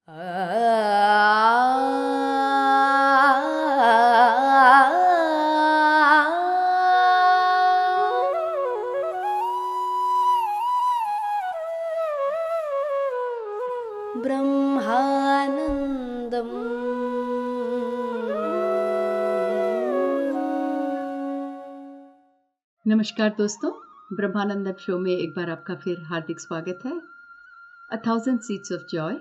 ब्रह्मानन्दम् नमस्कार दोस्तों, ब्रह्मानंदम शो में एक बार आपका फिर हार्दिक स्वागत है। 1000 सीड्स ऑफ जॉय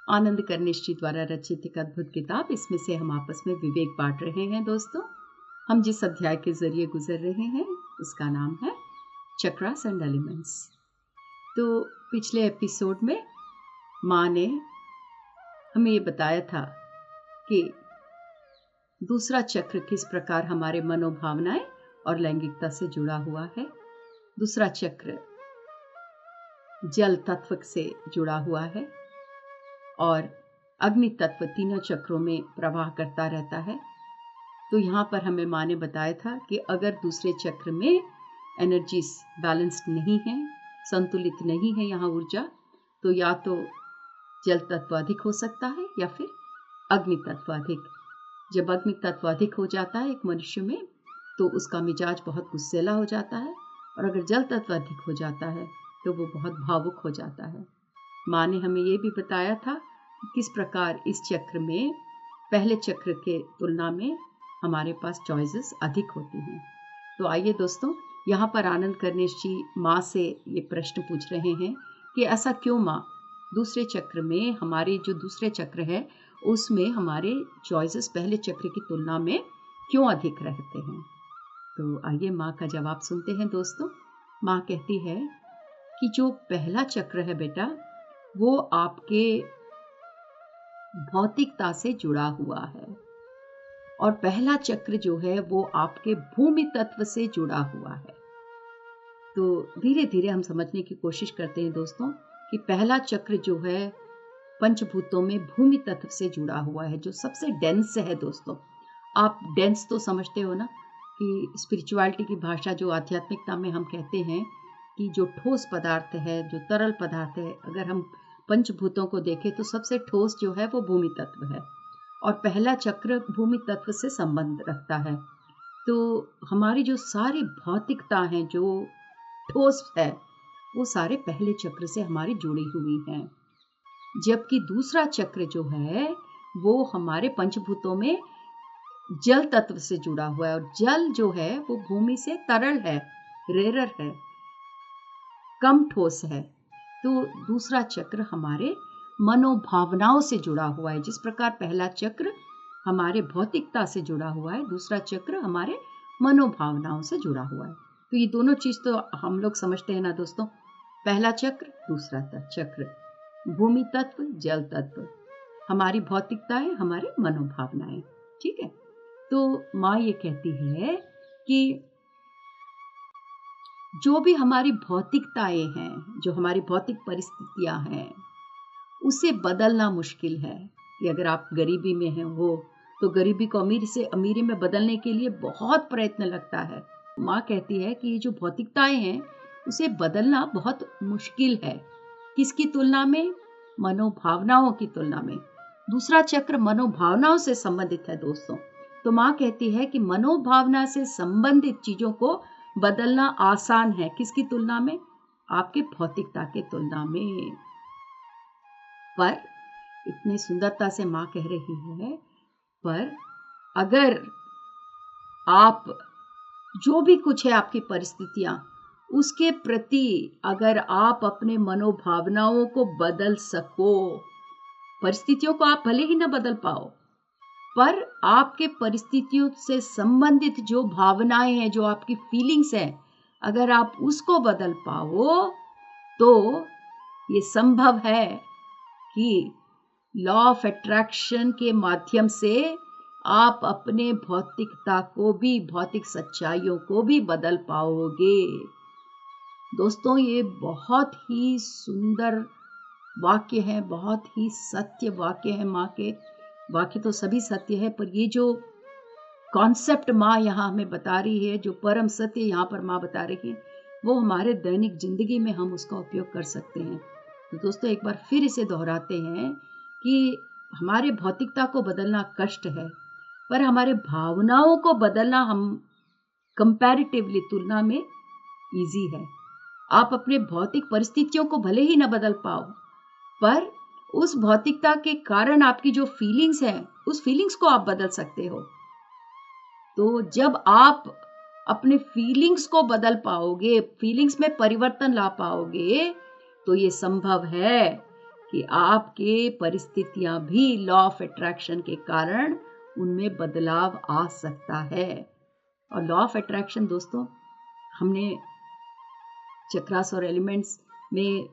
आनंद कर्णेश जी द्वारा रचित एक अद्भुत किताब। इसमें से हम आपस में विवेक बांट रहे हैं। दोस्तों, हम जिस अध्याय के जरिए गुजर रहे हैं उसका नाम है चक्रास एंड एलिमेंट्स। तो पिछले एपिसोड में माँ ने हमें ये बताया था कि दूसरा चक्र किस प्रकार हमारे मनोभावनाएं और लैंगिकता से जुड़ा हुआ है। दूसरा चक्र जल तत्व से जुड़ा हुआ है और अग्नि तत्व तीनों चक्रों में प्रवाह करता रहता है। तो यहाँ पर हमें माँ ने बताया था कि अगर दूसरे चक्र में एनर्जीज बैलेंस्ड नहीं है, संतुलित नहीं है यहाँ ऊर्जा, तो या तो जल तत्व अधिक हो सकता है या फिर अग्नि तत्व अधिक। जब अग्नि तत्व अधिक हो जाता है एक मनुष्य में तो उसका मिजाज बहुत गुस्सैला हो जाता है, और अगर जल तत्व अधिक हो जाता है तो वो बहुत भावुक हो जाता है। माँ ने हमें ये भी बताया था कि किस प्रकार इस चक्र में पहले चक्र के तुलना में हमारे पास चॉइसेस अधिक होती हैं। तो आइए दोस्तों, यहाँ पर आनंद कर्णेश जी माँ से ये प्रश्न पूछ रहे हैं कि ऐसा क्यों माँ, दूसरे चक्र में हमारे जो दूसरे चक्र है उसमें हमारे चॉइसेस पहले चक्र की तुलना में क्यों अधिक रहते हैं। तो आइए माँ का जवाब सुनते हैं दोस्तों। माँ कहती है कि जो पहला चक्र है बेटा, वो आपके भौतिकता से जुड़ा हुआ है, और पहला चक्र जो है वो आपके भूमि तत्व से जुड़ा हुआ है। तो धीरे धीरे हम समझने की कोशिश करते हैं दोस्तों कि पहला चक्र जो है पंचभूतों में भूमि तत्व से जुड़ा हुआ है, जो सबसे डेंस है। दोस्तों, आप डेंस तो समझते हो ना कि स्पिरिचुअलिटी की भाषा, जो आध्यात्मिकता में हम कहते हैं कि जो ठोस पदार्थ है, जो तरल पदार्थ है, अगर हम पंचभूतों को देखें तो सबसे ठोस जो है वो भूमि तत्व है, और पहला चक्र भूमि तत्व से संबंध रखता है। तो हमारी जो सारी भौतिकता है, जो ठोस है, वो सारे पहले चक्र से हमारी जुड़ी हुई हैं। जबकि दूसरा चक्र जो है वो हमारे पंचभूतों में जल तत्व से जुड़ा हुआ है, और जल जो है वो भूमि से तरल है, रेरर है, कम ठोस है। तो दूसरा चक्र हमारे मनोभावनाओं से जुड़ा हुआ है। जिस प्रकार पहला चक्र हमारे भौतिकता से जुड़ा हुआ है, दूसरा चक्र हमारे मनोभावनाओं से जुड़ा हुआ है। तो ये दोनों चीज तो हम लोग समझते हैं ना दोस्तों, पहला चक्र दूसरा चक्र, भूमि तत्व जल तत्व, हमारी भौतिकताएं हमारे मनोभावनाएं। ठीक है। तो माँ ये कहती है कि जो भी हमारी भौतिकताएं हैं, जो हमारी भौतिक परिस्थितियां हैं, उसे बदलना मुश्किल है। कि अगर आप गरीबी में हैं हो तो गरीबी को अमीरी से अमीरी में बदलने के लिए बहुत प्रयत्न लगता है। माँ कहती है कि ये जो भौतिकताएं हैं उसे बदलना बहुत मुश्किल है। किसकी तुलना में? मनोभावनाओं की तुलना में। दूसरा चक्र मनोभावनाओं से संबंधित है दोस्तों। तो माँ कहती है कि मनोभावना से संबंधित चीजों को बदलना आसान है। किसकी तुलना में? आपके भौतिकता के तुलना में। पर इतनी सुंदरता से माँ कह रही है, पर अगर आप जो भी कुछ है आपकी परिस्थितियां, उसके प्रति अगर आप अपने मनोभावनाओं को बदल सको, परिस्थितियों को आप भले ही ना बदल पाओ, पर आपके परिस्थितियों से संबंधित जो भावनाएं हैं, जो आपकी फीलिंग्स हैं, अगर आप उसको बदल पाओ तो ये संभव है कि लॉ ऑफ अट्रैक्शन के माध्यम से आप अपने भौतिकता को भी, भौतिक सच्चाइयों को भी बदल पाओगे। दोस्तों, ये बहुत ही सुंदर वाक्य है, बहुत ही सत्य वाक्य है। माँ के वाक्य तो सभी सत्य है, पर ये जो कॉन्सेप्ट माँ यहाँ हमें बता रही है, जो परम सत्य यहाँ पर माँ बता रही है, वो हमारे दैनिक जिंदगी में हम उसका उपयोग कर सकते हैं। तो दोस्तों, एक बार फिर इसे दोहराते हैं कि हमारे भौतिकता को बदलना कष्ट है, पर हमारे भावनाओं को बदलना हम कंपैरेटिवली तुलना में इजी है। आप अपने भौतिक परिस्थितियों को भले ही न बदल पाओ, पर उस भौतिकता के कारण आपकी जो फीलिंग्स हैं, उस फीलिंग्स को आप बदल सकते हो। तो जब आप अपने फीलिंग्स को बदल पाओगे, फीलिंग्स में परिवर्तन ला पाओगे, तो ये संभव है कि आपके परिस्थितियां भी लॉ ऑफ अट्रैक्शन के कारण उनमें बदलाव आ सकता है। और लॉ ऑफ अट्रैक्शन दोस्तों, हमने चक्रास और एलिमेंट्स में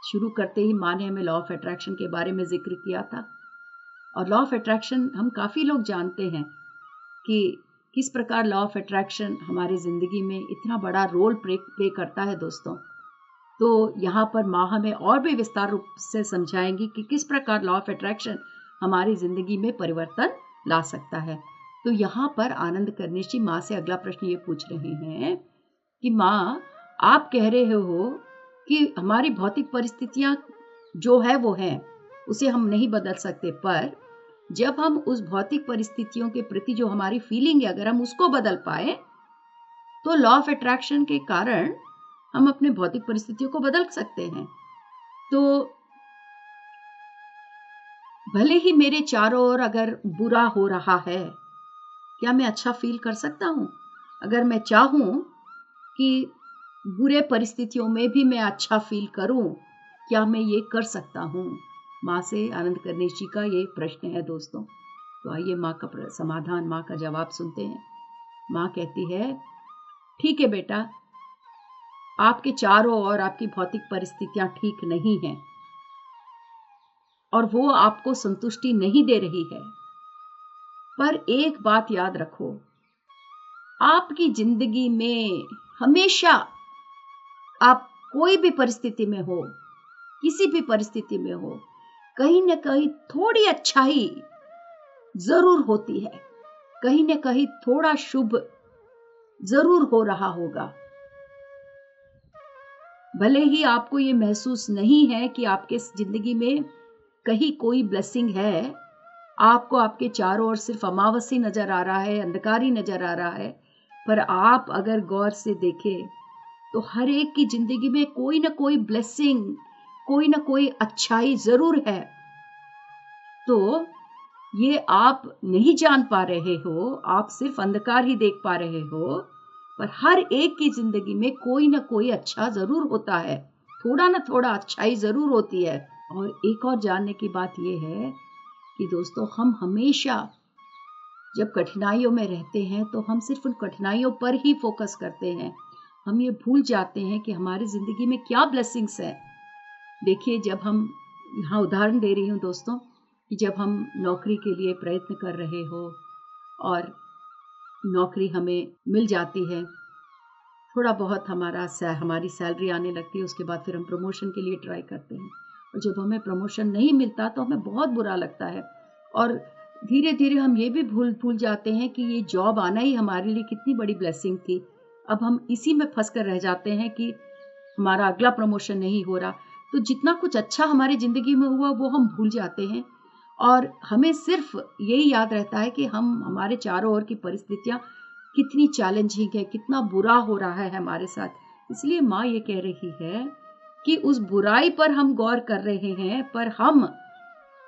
शुरू करते ही माँ ने हमें लॉ ऑफ अट्रैक्शन के बारे में जिक्र किया था। और लॉ ऑफ अट्रैक्शन हम काफ़ी लोग जानते हैं कि किस प्रकार लॉ ऑफ अट्रैक्शन हमारी ज़िंदगी में इतना बड़ा रोल प्ले करता है दोस्तों। तो यहाँ पर माँ हमें और भी विस्तार रूप से समझाएंगी कि किस प्रकार लॉ ऑफ अट्रैक्शन हमारी ज़िंदगी में परिवर्तन ला सकता है। तो यहाँ पर आनंद कर्निश जी माँ से अगला प्रश्न ये पूछ रहे हैं कि माँ, आप कह रहे हो कि हमारी भौतिक परिस्थितियाँ जो है वो हैं, उसे हम नहीं बदल सकते, पर जब हम उस भौतिक परिस्थितियों के प्रति जो हमारी फीलिंग है, अगर हम उसको बदल पाए तो लॉ ऑफ अट्रैक्शन के कारण हम अपने भौतिक परिस्थितियों को बदल सकते हैं। तो भले ही मेरे चारों ओर अगर बुरा हो रहा है, क्या मैं अच्छा फील कर सकता हूँ? अगर मैं चाहूँ कि बुरे परिस्थितियों में भी मैं अच्छा फील करूँ, क्या मैं ये कर सकता हूँ? माँ से आनंद कर्निश जी का ये प्रश्न है दोस्तों। तो आइए माँ का समाधान, माँ का जवाब सुनते हैं। माँ कहती है, ठीक है बेटा, आपके चारों ओर आपकी भौतिक परिस्थितियां ठीक नहीं हैं और वो आपको संतुष्टि नहीं दे रही है, पर एक बात याद रखो, आपकी जिंदगी में हमेशा आप कोई भी परिस्थिति में हो, किसी भी परिस्थिति में हो, कहीं न कहीं थोड़ी अच्छाई जरूर होती है, कहीं न कहीं थोड़ा शुभ जरूर हो रहा होगा। भले ही आपको ये महसूस नहीं है कि आपके जिंदगी में कहीं कोई ब्लेसिंग है, आपको आपके चारों ओर सिर्फ अमावस्या नजर आ रहा है, अंधकार ही नजर आ रहा है, पर आप अगर गौर से देखें तो हर एक की जिंदगी में कोई ना कोई ब्लेसिंग, कोई ना कोई अच्छाई जरूर है। तो ये आप नहीं जान पा रहे हो, आप सिर्फ अंधकार ही देख पा रहे हो, पर हर एक की जिंदगी में कोई ना कोई अच्छा जरूर होता है, थोड़ा ना थोड़ा अच्छाई जरूर होती है। और एक और जानने की बात यह है कि दोस्तों, हम हमेशा जब कठिनाइयों में रहते हैं तो हम सिर्फ उन कठिनाइयों पर ही फोकस करते हैं, हम ये भूल जाते हैं कि हमारी जिंदगी में क्या ब्लेसिंग्स है। देखिए, जब हम, यहाँ उदाहरण दे रही हूँ दोस्तों, कि जब हम नौकरी के लिए प्रयत्न कर रहे हो और नौकरी हमें मिल जाती है, थोड़ा बहुत हमारी सैलरी आने लगती है, उसके बाद फिर हम प्रमोशन के लिए ट्राई करते हैं, और जब हमें प्रमोशन नहीं मिलता तो हमें बहुत बुरा लगता है, और धीरे धीरे हम ये भी भूल जाते हैं कि ये जॉब आना ही हमारे लिए कितनी बड़ी ब्लेसिंग थी। अब हम इसी में फंस कर रह जाते हैं कि हमारा अगला प्रमोशन नहीं हो रहा, तो जितना कुछ अच्छा हमारी जिंदगी में हुआ वो हम भूल जाते हैं, और हमें सिर्फ यही याद रहता है कि हमारे चारों ओर की परिस्थितियां कितनी चैलेंजिंग है, कितना बुरा हो रहा है हमारे साथ। इसलिए माँ ये कह रही है कि उस बुराई पर हम गौर कर रहे हैं, पर हम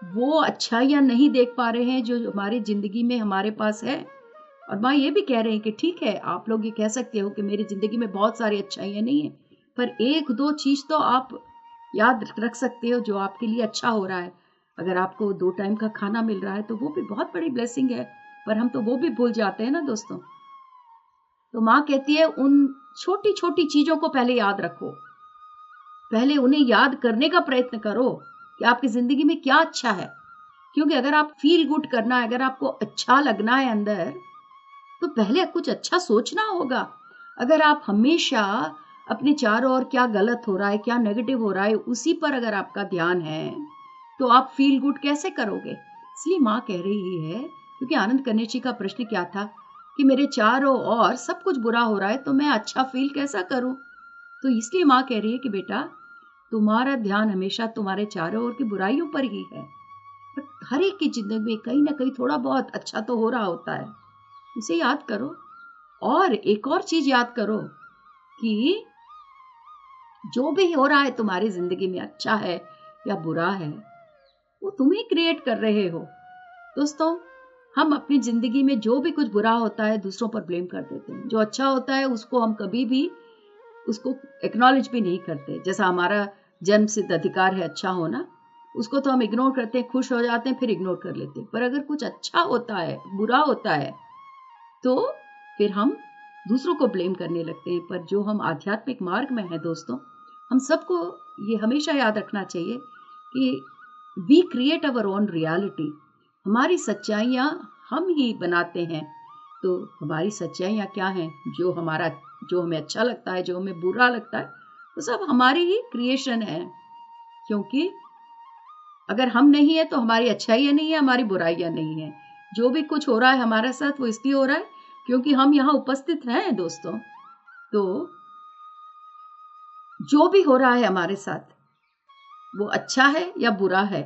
वो अच्छाइयां नहीं देख पा रहे हैं जो हमारी जिंदगी में हमारे पास है। और माँ ये भी कह रहे हैं कि ठीक है, आप लोग ये कह सकते हो कि मेरी जिंदगी में बहुत सारी अच्छाइयां नहीं है, पर एक दो चीज तो आप याद रख सकते हो जो आपके लिए अच्छा हो रहा है। अगर आपको 2 टाइम का खाना मिल रहा है तो वो भी बहुत बड़ी ब्लेसिंग है, पर हम तो वो भी भूल जाते हैं ना दोस्तों। तो माँ कहती है, उन छोटी छोटी चीजों को पहले याद रखो, पहले उन्हें याद करने का प्रयत्न करो कि आपकी जिंदगी में क्या अच्छा है। क्योंकि अगर आप फील गुड करना है, अगर आपको अच्छा लगना है अंदर, तो पहले कुछ अच्छा सोचना होगा। अगर आप हमेशा अपने चारों ओर क्या गलत हो रहा है, क्या नेगेटिव हो रहा है, उसी पर अगर आपका ध्यान है, तो आप फील गुड कैसे करोगे। इसलिए माँ कह रही है, क्योंकि आनंद कर्निश जी का प्रश्न क्या था कि मेरे चारों ओर सब कुछ बुरा हो रहा है तो मैं अच्छा फील कैसा करूं। तो इसलिए माँ कह रही है कि बेटा, तुम्हारा ध्यान हमेशा तुम्हारे चारों ओर की बुराइयों पर ही है, हर एक की जिंदगी में कहीं ना कहीं थोड़ा बहुत अच्छा तो हो रहा होता है, उसे याद करो। और एक और चीज याद करो कि जो भी हो रहा है तुम्हारी जिंदगी में, अच्छा है या बुरा है, वो तुम ही क्रिएट कर रहे हो। दोस्तों, हम अपनी जिंदगी में जो भी कुछ बुरा होता है दूसरों पर ब्लेम कर देते हैं, जो अच्छा होता है उसको हम कभी भी उसको एक्नॉलेज भी नहीं करते। जैसा हमारा जन्म सिद्ध अधिकार है अच्छा होना, उसको तो हम इग्नोर करते हैं, खुश हो जाते हैं, फिर इग्नोर कर लेते हैं। पर अगर कुछ अच्छा होता है, बुरा होता है, तो फिर हम दूसरों को ब्लेम करने लगते हैं। पर जो हम आध्यात्मिक मार्ग में हैं दोस्तों, हम सबको ये हमेशा याद रखना चाहिए कि we create our own reality. हमारी सच्चाइयाँ हम ही बनाते हैं। तो हमारी सच्चाइयाँ क्या हैं? जो हमें अच्छा लगता है, जो हमें बुरा लगता है, वो सब हमारी ही क्रिएशन है। क्योंकि अगर हम नहीं है तो हमारी अच्छाइयाँ नहीं है, हमारी बुराइयाँ नहीं है। जो भी कुछ हो रहा है हमारे साथ, वो इसलिए हो रहा है क्योंकि हम यहाँ उपस्थित हैं दोस्तों। तो जो भी हो रहा है हमारे साथ, वो अच्छा है या बुरा है,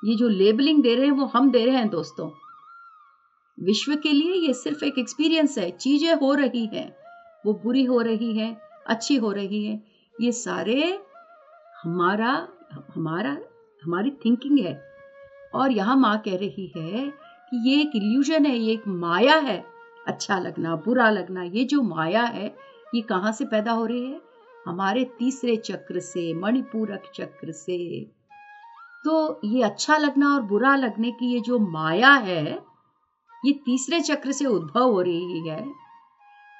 ये जो लेबलिंग दे रहे हैं वो हम दे रहे हैं दोस्तों। विश्व के लिए ये सिर्फ एक एक्सपीरियंस है। चीजें हो रही हैं, वो बुरी हो रही हैं, अच्छी हो रही हैं, ये सारे हमारा हमारा हमारी थिंकिंग है। और यहाँ माँ कह रही है कि ये एक इल्यूजन है, ये एक माया है। अच्छा लगना, बुरा लगना, ये जो माया है, ये कहाँ से पैदा हो रही है? हमारे तीसरे चक्र से, मणिपूरक चक्र से। तो ये अच्छा लगना और बुरा लगने की ये जो माया है, ये तीसरे चक्र से उद्भव हो रही है।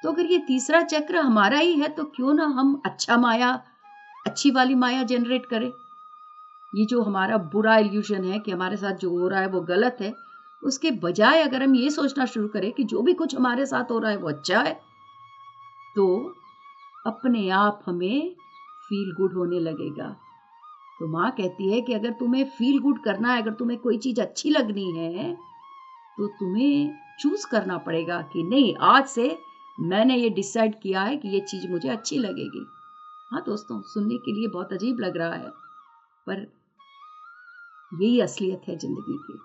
तो अगर ये तीसरा चक्र हमारा ही है, तो क्यों ना हम अच्छी वाली माया जनरेट करें। ये जो हमारा बुरा इल्यूजन है कि हमारे साथ जो हो रहा है वो गलत है, उसके बजाय अगर हम ये सोचना शुरू करें कि जो भी कुछ हमारे साथ हो रहा है वो अच्छा है, तो अपने आप हमें फील गुड होने लगेगा। तो माँ कहती है कि अगर तुम्हें फील गुड करना है, अगर तुम्हें कोई चीज अच्छी लगनी है, तो तुम्हें चूज करना पड़ेगा कि नहीं, आज से मैंने ये डिसाइड किया है कि ये चीज मुझे अच्छी लगेगी। हाँ दोस्तों, सुनने के लिए बहुत अजीब लग रहा है, पर यही असलियत है जिंदगी की।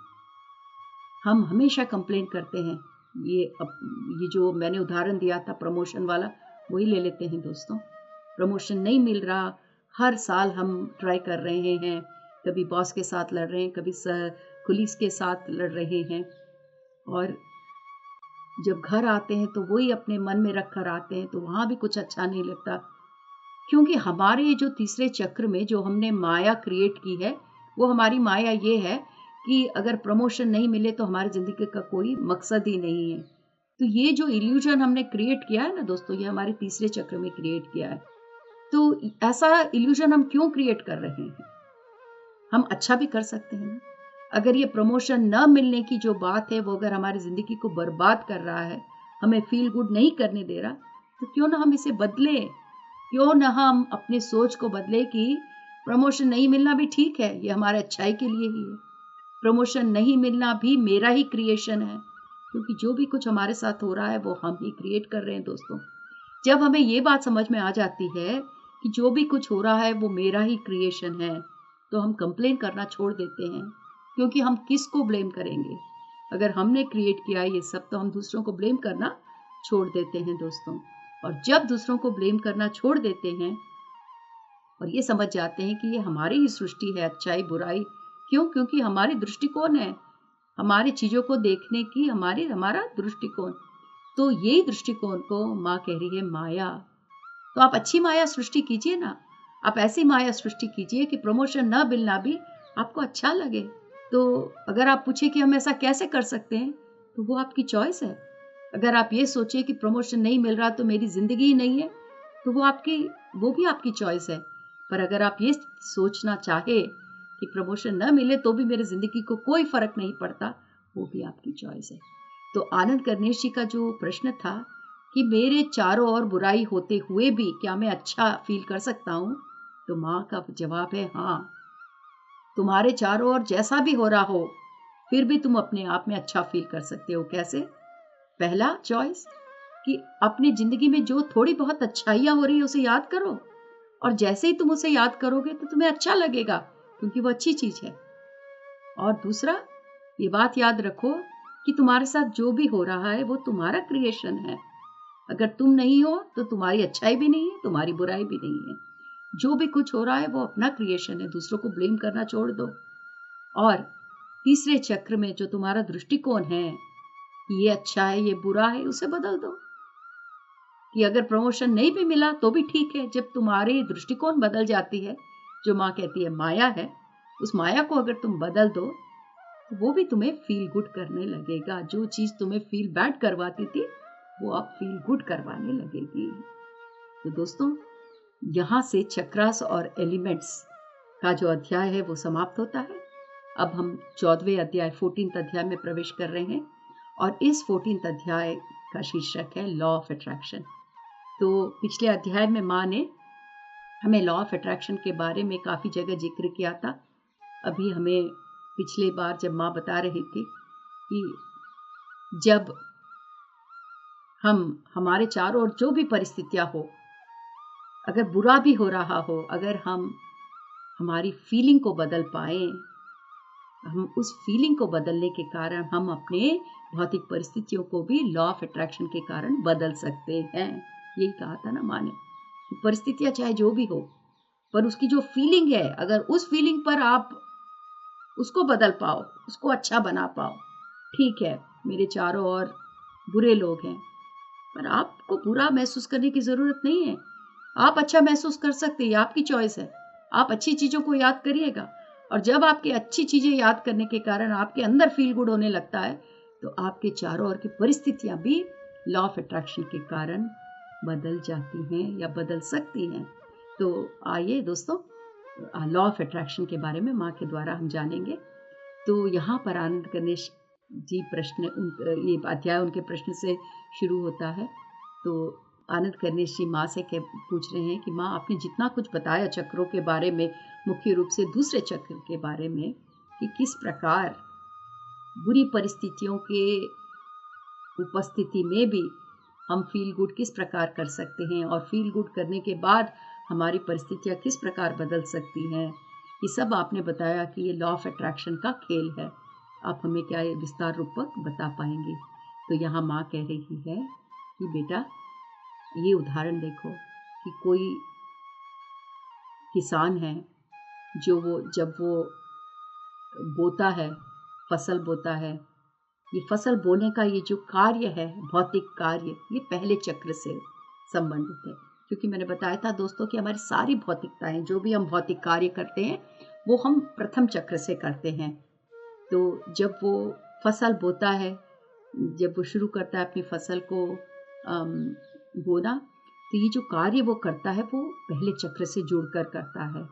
हम हमेशा कंप्लेन करते हैं। ये जो मैंने उदाहरण दिया था प्रमोशन वाला, वही ले लेते हैं दोस्तों। प्रमोशन नहीं मिल रहा, हर साल हम ट्राई कर रहे हैं, कभी बॉस के साथ लड़ रहे हैं, कभी कुलीग्स के साथ लड़ रहे हैं, और जब घर आते हैं तो वही अपने मन में रख कर आते हैं, तो वहाँ भी कुछ अच्छा नहीं लगता। क्योंकि हमारे जो तीसरे चक्र में जो हमने माया क्रिएट की है, वो हमारी माया ये है कि अगर प्रमोशन नहीं मिले तो हमारी जिंदगी का कोई मकसद ही नहीं है। तो ये जो इल्यूजन हमने क्रिएट किया है ना दोस्तों, ये हमारे तीसरे चक्र में क्रिएट किया है। तो ऐसा इल्यूजन हम क्यों क्रिएट कर रहे हैं? हम अच्छा भी कर सकते हैं ना। अगर ये प्रमोशन न मिलने की जो बात है, वो अगर हमारी जिंदगी को बर्बाद कर रहा है, हमें फील गुड नहीं करने दे रहा, तो क्यों ना हम इसे बदले। क्यों ना हम अपने सोच को बदले कि प्रमोशन नहीं मिलना भी ठीक है, ये हमारे अच्छाई के लिए ही है। प्रमोशन नहीं मिलना भी मेरा ही क्रिएशन है, क्योंकि जो भी कुछ हमारे साथ हो रहा है वो हम ही क्रिएट कर रहे हैं दोस्तों। जब हमें ये बात समझ में आ जाती है कि जो भी कुछ हो रहा है वो मेरा ही क्रिएशन है, तो हम कंप्लेन करना छोड़ देते हैं। क्योंकि हम किसको ब्लेम करेंगे? अगर हमने क्रिएट किया ये सब, तो हम दूसरों को ब्लेम करना छोड़ देते हैं दोस्तों। और जब दूसरों को ब्लेम करना छोड़ देते हैं और ये समझ जाते हैं कि ये हमारी ही सृष्टि है, अच्छाई बुराई, क्यों? क्योंकि हमारी दृष्टिकोण है, हमारी चीजों को देखने की हमारा दृष्टिकोण। तो यही दृष्टिकोण को माँ कह रही है माया। तो आप अच्छी माया सृष्टि कीजिए ना। आप ऐसी माया सृष्टि कीजिए कि प्रमोशन न मिलना भी आपको अच्छा लगे। तो अगर आप पूछे कि हम ऐसा कैसे कर सकते हैं, तो वो आपकी चॉइस है। अगर आप ये सोचिए कि प्रमोशन नहीं मिल रहा तो मेरी जिंदगी ही नहीं है, तो वो भी आपकी चॉइस है। पर अगर आप ये सोचना चाहे कि प्रमोशन न मिले तो भी मेरी जिंदगी को कोई फर्क नहीं पड़ता, वो भी आपकी चॉइस है। तो आनंद कर्णेश जी का जो प्रश्न था कि मेरे चारों ओर बुराई होते हुए भी क्या मैं अच्छा फील कर सकता हूँ, तो माँ का जवाब है हाँ। तुम्हारे चारों ओर जैसा भी हो रहा हो, फिर भी तुम अपने आप में अच्छा फील कर सकते हो। कैसे? पहला चॉइस कि अपनी जिंदगी में जो थोड़ी बहुत अच्छाइयाँ हो रही है उसे याद करो, और जैसे ही तुम उसे याद करोगे तो तुम्हें अच्छा लगेगा, क्योंकि वो अच्छी चीज है। और दूसरा ये बात याद रखो कि तुम्हारे साथ जो भी हो रहा है वो तुम्हारा क्रिएशन है। अगर तुम नहीं हो तो तुम्हारी अच्छाई भी नहीं है, तुम्हारी बुराई भी नहीं है। जो भी कुछ हो रहा है वो अपना क्रिएशन है, दूसरों को ब्लेम करना छोड़ दो। और तीसरे चक्र में जो तुम्हारा दृष्टिकोण है, ये अच्छा है ये बुरा है, उसे बदल दो। कि अगर प्रमोशन नहीं भी मिला तो भी ठीक है, जब तुम्हारी दृष्टिकोण बदल जाती है, जो माँ कहती है माया है, उस माया को अगर तुम बदल दो तो वो भी तुम्हें फील गुड करने लगेगा। जो चीज तुम्हें फील बैड करवाती थी वो अब फील गुड करवाने लगेगी। तो दोस्तों, यहाँ से चक्रास और एलिमेंट्स का जो अध्याय है वो समाप्त होता है। अब हम 14वें अध्याय 14th अध्याय में प्रवेश कर रहे हैं और इस 14th अध्याय का शीर्षक है लॉ ऑफ अट्रैक्शन। तो पिछले अध्याय में माँ ने हमें लॉ ऑफ अट्रैक्शन के बारे में काफ़ी जगह जिक्र किया था। अभी हमें पिछले बार जब माँ बता रही थी कि जब हम हमारे चारों ओर जो भी परिस्थितियाँ हो, अगर बुरा भी हो रहा हो, अगर हम हमारी फीलिंग को बदल पाए, हम उस फीलिंग को बदलने के कारण हम अपने भौतिक परिस्थितियों को भी लॉ ऑफ अट्रैक्शन के कारण बदल सकते हैं। यही कहा था ना माँ ने, परिस्थितियां चाहे जो भी हो, पर उसकी जो फीलिंग है, अगर उस फीलिंग पर आप उसको बदल पाओ, उसको अच्छा बना पाओ। ठीक है, मेरे चारों ओर बुरे लोग हैं, पर आपको बुरा महसूस करने की जरूरत नहीं है। आप अच्छा महसूस कर सकते हैं, आपकी चॉइस है। आप अच्छी चीजों को याद करिएगा, और जब आपकी अच्छी चीजें याद करने के कारण आपके अंदर फील गुड होने लगता है, तो आपके चारों ओर की परिस्थितियां भी लॉ ऑफ अट्रैक्शन के कारण बदल जाती हैं या बदल सकती हैं। तो आइए दोस्तों, लॉ ऑफ अट्रैक्शन के बारे में माँ के द्वारा हम जानेंगे। तो यहाँ पर आनंद गणेश जी ये अध्याय उनके प्रश्न से शुरू होता है। तो आनंद गणेश जी माँ से पूछ रहे हैं कि माँ, आपने जितना कुछ बताया चक्रों के बारे में, मुख्य रूप से दूसरे चक्र के बारे में, कि किस प्रकार बुरी परिस्थितियों के उपस्थिति में भी हम फील गुड किस प्रकार कर सकते हैं, और फील गुड करने के बाद हमारी परिस्थितियाँ किस प्रकार बदल सकती हैं, ये सब आपने बताया कि ये लॉ ऑफ अट्रैक्शन का खेल है। आप हमें क्या विस्तार रूपक बता पाएंगे? तो यहाँ माँ कह रही है कि बेटा, ये उदाहरण देखो कि कोई किसान है जब वो बोता है, फसल बोता है, ये फसल बोने का ये जो कार्य है, भौतिक कार्य, ये पहले चक्र से संबंधित है। क्योंकि मैंने बताया था दोस्तों कि हमारी सारी भौतिकताएं, जो भी हम भौतिक कार्य करते हैं, वो हम प्रथम चक्र से करते हैं। तो जब वो फसल बोता है, जब वो शुरू करता है अपनी फसल को बोना, तो ये जो कार्य वो करता है वो पहले चक्र से जुड़कर करता है।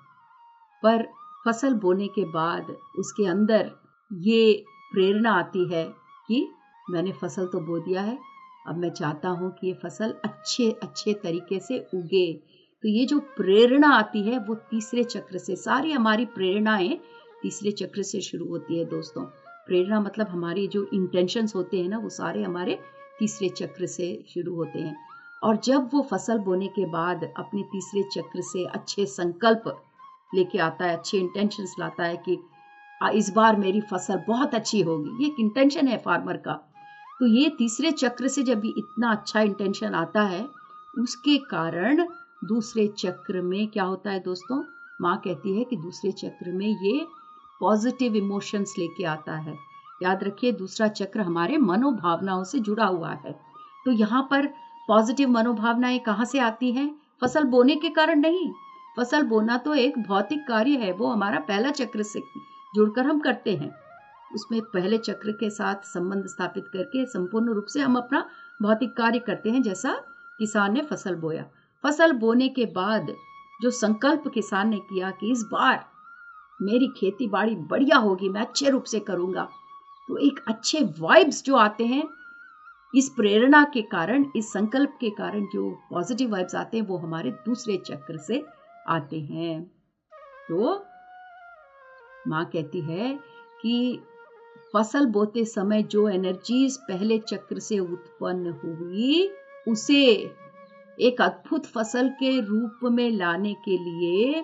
पर फसल बोने के बाद उसके अंदर ये प्रेरणा आती है कि मैंने फसल तो बो दिया है, अब मैं चाहता हूँ कि ये फसल अच्छे अच्छे तरीके से उगे। तो ये जो प्रेरणा आती है वो तीसरे चक्र से, सारी हमारी प्रेरणाएं तीसरे चक्र से शुरू होती है दोस्तों। प्रेरणा मतलब हमारी जो इंटेंशंस होते हैं ना, वो सारे हमारे तीसरे चक्र से शुरू होते हैं। और जब वो फसल बोने के बाद अपने तीसरे चक्र से अच्छे संकल्प लेके आता है, अच्छे इंटेंशंस लाता है कि इस बार मेरी फसल बहुत अच्छी होगी, ये एक इंटेंशन है फार्मर का। तो ये तीसरे चक्र से जब इतना अच्छा इंटेंशन आता है, उसके कारण दूसरे चक्र में क्या होता है दोस्तों? माँ कहती है कि दूसरे चक्र में ये पॉजिटिव इमोशंस लेके आता है। याद रखिए, दूसरा चक्र हमारे मनोभावनाओं से जुड़ा हुआ है। तो यहाँ पर पॉजिटिव मनोभावनाएं कहाँ से आती हैं? फसल बोने के कारण नहीं। फसल बोना तो एक भौतिक कार्य है, वो हमारा पहला चक्र से जुड़कर हम करते हैं। उसमें पहले चक्र के साथ संबंध स्थापित करके संपूर्ण रूप से हम अपना भौतिक कार्य करते हैं। जैसा किसान ने फसल बोया, फसल बोने के बाद जो संकल्प किसान ने किया कि इस बार मेरी खेती बाड़ी बढ़िया होगी, मैं अच्छे रूप से करूंगा, तो एक अच्छे वाइब्स जो आते हैं इस प्रेरणा के कारण, इस संकल्प के कारण, जो पॉजिटिव वाइब्स आते हैं वो हमारे दूसरे चक्र से आते हैं। तो माँ कहती है कि फसल बोते समय जो एनर्जीज पहले चक्र से उत्पन्न हुई, उसे एक अद्भुत फसल के रूप में लाने के लिए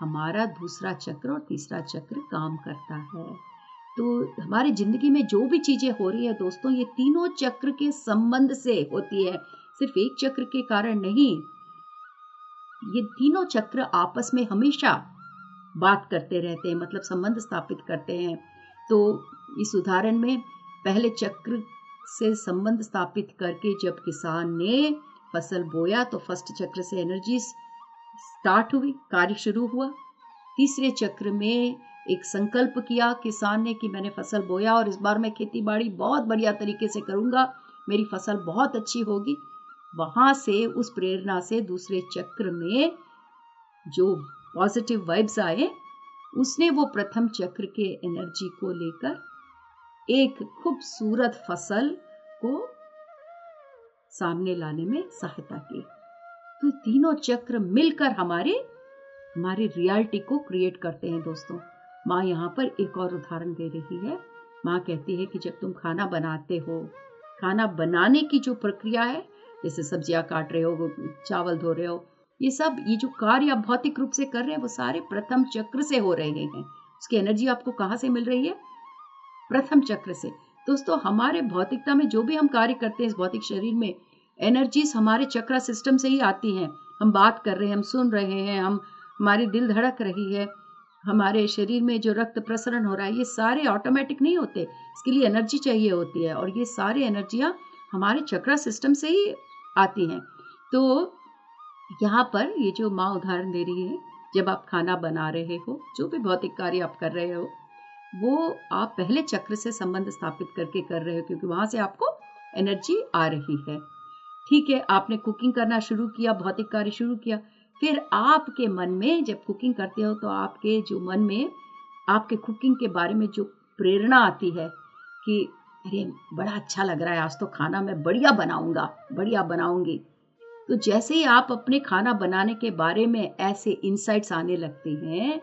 हमारा दूसरा चक्र और तीसरा चक्र काम करता है। तो हमारी जिंदगी में जो भी चीजें हो रही है दोस्तों, ये तीनों चक्र के संबंध से होती है, सिर्फ एक चक्र के कारण नहीं। ये तीनों चक्र आपस में हमेशा बात करते रहते हैं, मतलब संबंध स्थापित करते हैं। तो इस उदाहरण में पहले चक्र से संबंध स्थापित करके जब किसान ने फसल बोया तो फर्स्ट चक्र से एनर्जी स्टार्ट हुई, कार्य शुरू हुआ। तीसरे चक्र में एक संकल्प किया किसान ने कि मैंने फसल बोया और इस बार मैं खेती बाड़ी बहुत बढ़िया तरीके से करूंगा, मेरी फसल बहुत अच्छी होगी। वहां से उस प्रेरणा से दूसरे चक्र में जो पॉजिटिव वाइब्स आए, उसने वो प्रथम चक्र के एनर्जी को लेकर एक खूबसूरत फसल को सामने लाने में सहायता की। तो तीनों चक्र मिलकर हमारी रियलिटी को क्रिएट करते हैं दोस्तों। माँ यहाँ पर एक और उदाहरण दे रही है। माँ कहती है कि जब तुम खाना बनाते हो, खाना बनाने की जो प्रक्रिया है, जैसे सब्जियां काट रहे हो, चावल धो रहे हो, ये जो कार्य आप भौतिक रूप से कर रहे हैं, वो सारे प्रथम चक्र से हो रहे हैं। उसकी एनर्जी आपको कहाँ से मिल रही है? प्रथम चक्र से। दोस्तों, हमारे भौतिकता में जो भी हम कार्य करते हैं इस भौतिक शरीर में, एनर्जीज हमारे चक्र सिस्टम से ही आती हैं। हम बात कर रहे हैं, हम सुन रहे हैं, हमारी दिल धड़क रही है, हमारे शरीर में जो रक्त प्रसरण हो रहा है, ये सारे ऑटोमेटिक नहीं होते, इसके लिए एनर्जी चाहिए होती है। और ये सारे एनर्जियाँ हमारे चक्र सिस्टम से ही आती हैं। तो यहाँ पर ये जो माँ उदाहरण दे रही है, जब आप खाना बना रहे हो, जो भी भौतिक कार्य आप कर रहे हो, वो आप पहले चक्र से संबंध स्थापित करके कर रहे हो, क्योंकि वहां से आपको एनर्जी आ रही है। ठीक है, आपने कुकिंग करना शुरू किया, भौतिक कार्य शुरू किया, फिर आपके मन में जब कुकिंग करते हो तो आपके जो मन में आपके कुकिंग के बारे में जो प्रेरणा आती है कि अरे बड़ा अच्छा लग रहा है, आज तो खाना मैं बढ़िया बनाऊंगा, बढ़िया बनाऊंगी। तो जैसे ही आप अपने खाना बनाने के बारे में ऐसे इंसाइट्स आने लगते हैं,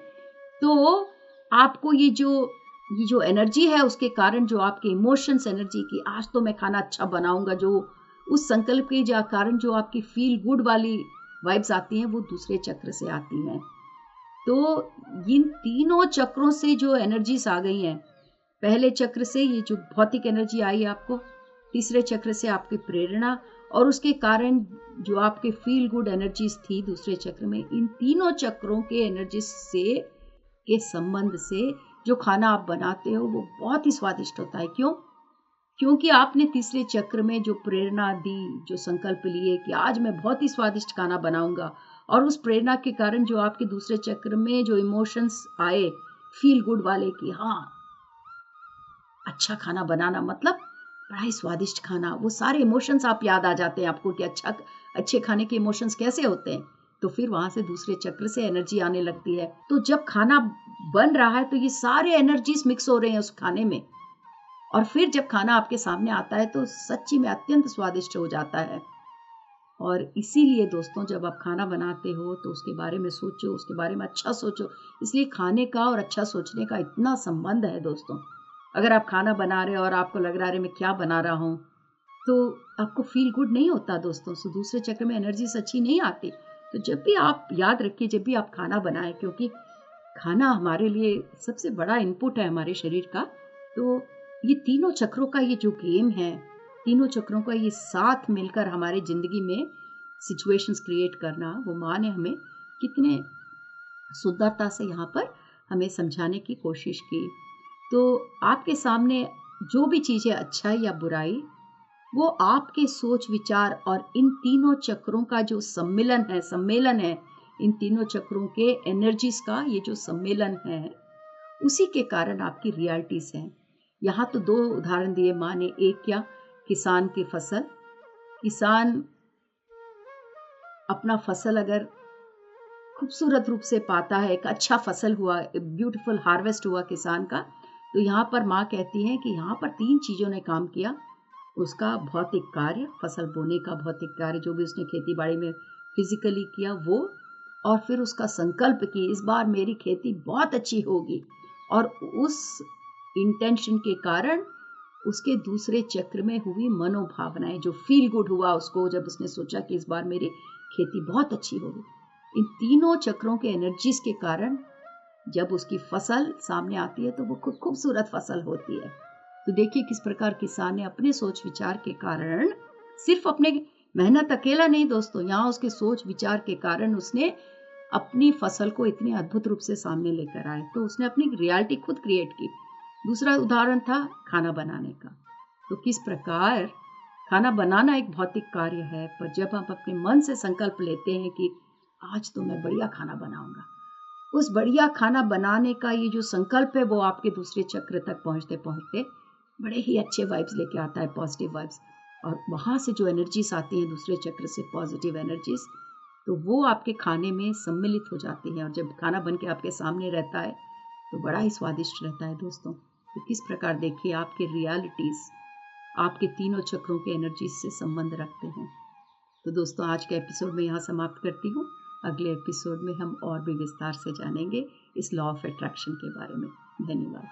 तो आपको ये जो एनर्जी है, उसके कारण जो आपके इमोशंस एनर्जी की आज तो मैं खाना अच्छा बनाऊंगा, जो उस संकल्प के कारण जो आपकी फील गुड वाली वाइब्स आती हैं, वो दूसरे चक्र से आती हैं। तो इन तीनों चक्रों से जो एनर्जीज आ गई हैं, पहले चक्र से ये जो भौतिक एनर्जी आई आपको, तीसरे चक्र से आपकी प्रेरणा, और उसके कारण जो आपके फील गुड एनर्जीज थी दूसरे चक्र में, इन तीनों चक्रों के एनर्जी से के संबंध से जो खाना आप बनाते हो वो बहुत ही स्वादिष्ट होता है। क्यों? क्योंकि आपने तीसरे चक्र में जो प्रेरणा दी, जो संकल्प लिए कि आज मैं बहुत ही स्वादिष्ट खाना बनाऊंगा, और उस प्रेरणा के कारण जो आपके दूसरे चक्र में जो इमोशंस आए फील गुड वाले कि हाँ अच्छा खाना बनाना मतलब बड़ा ही स्वादिष्ट खाना, वो सारे इमोशंस आप याद आ जाते हैं आपको कि अच्छे खाने के इमोशंस कैसे होते हैं। तो फिर वहां से दूसरे चक्र से एनर्जी आने लगती है। तो जब खाना बन रहा है तो ये सारे एनर्जीज मिक्स हो रहे हैं उस खाने में, और फिर जब खाना आपके सामने आता है तो सच्ची में अत्यंत स्वादिष्ट हो जाता है। और इसीलिए दोस्तों, जब आप खाना बनाते हो तो उसके बारे में सोचो, उसके बारे में अच्छा सोचो। इसलिए खाने का और अच्छा सोचने का इतना संबंध है दोस्तों। अगर आप खाना बना रहे हो और आपको लग रहा है मैं क्या बना रहा हूँ, तो आपको फील गुड नहीं होता दोस्तों। सो दूसरे चक्र में एनर्जी अच्छी नहीं आती। तो जब भी आप याद रखिए, जब भी आप खाना बनाएं, क्योंकि खाना हमारे लिए सबसे बड़ा इनपुट है हमारे शरीर का। तो ये तीनों चक्रों का ये जो गेम है, तीनों चक्रों का ये साथ मिलकर हमारे जिंदगी में सिचुएशंस क्रिएट करना, वो माँ ने हमें कितने सुंदरता से यहाँ पर हमें समझाने की कोशिश की। तो आपके सामने जो भी चीज़ें अच्छा या बुराई, वो आपके सोच विचार और इन तीनों चक्रों का जो सम्मेलन है, इन तीनों चक्रों के एनर्जीज का ये जो सम्मेलन है, उसी के कारण आपकी रियलिटीज हैं। यहाँ तो 2 उदाहरण दिए माँ ने। एक क्या, किसान की फसल। किसान अपना फसल अगर खूबसूरत रूप से पाता है, एक अच्छा फसल हुआ, ब्यूटीफुल हार्वेस्ट हुआ किसान का, तो यहाँ पर माँ कहती है कि यहाँ पर 3 चीज़ों ने काम किया। उसका भौतिक कार्य, फसल बोने का भौतिक कार्य जो भी उसने खेती बाड़ी में फिजिकली किया वो, और फिर उसका संकल्प कि इस बार मेरी खेती बहुत अच्छी होगी, और उस इंटेंशन के कारण उसके दूसरे चक्र में हुई मनोभावनाएं, जो फील गुड हुआ उसको जब उसने सोचा कि इस बार मेरी खेती बहुत अच्छी होगी। इन तीनों चक्रों के एनर्जीज के कारण जब उसकी फसल सामने आती है तो वो खूबसूरत फसल होती है। तो देखिए किस प्रकार किसान ने अपने सोच विचार के कारण, सिर्फ अपने मेहनत अकेला नहीं दोस्तों, यहाँ उसके सोच विचार के कारण उसने अपनी फसल को इतने अद्भुत रूप से सामने लेकर आए। तो उसने अपनी रियलिटी खुद क्रिएट की। दूसरा उदाहरण था खाना बनाने का। तो किस प्रकार खाना बनाना एक भौतिक कार्य है, पर जब हम अपने मन से संकल्प लेते हैं कि आज तो मैं बढ़िया खाना बनाऊंगा, उस बढ़िया खाना बनाने का ये जो संकल्प है वो आपके दूसरे चक्र तक पहुंचते पहुंचते बड़े ही अच्छे वाइब्स लेके आता है, पॉजिटिव वाइब्स। और वहाँ से जो एनर्जीज आती हैं दूसरे चक्र से, पॉजिटिव एनर्जीज, तो वो आपके खाने में सम्मिलित हो जाती हैं। और जब खाना बन के आपके सामने रहता है तो बड़ा ही स्वादिष्ट रहता है दोस्तों। तो किस प्रकार देखिए आपके रियलिटीज़ आपके तीनों चक्रों के एनर्जीज से संबंध रखते हैं। तो दोस्तों आज का एपिसोड में यहाँ समाप्त करती हूँ। अगले एपिसोड में हम और भी विस्तार से जानेंगे इस लॉ ऑफ अट्रैक्शन के बारे में। धन्यवाद।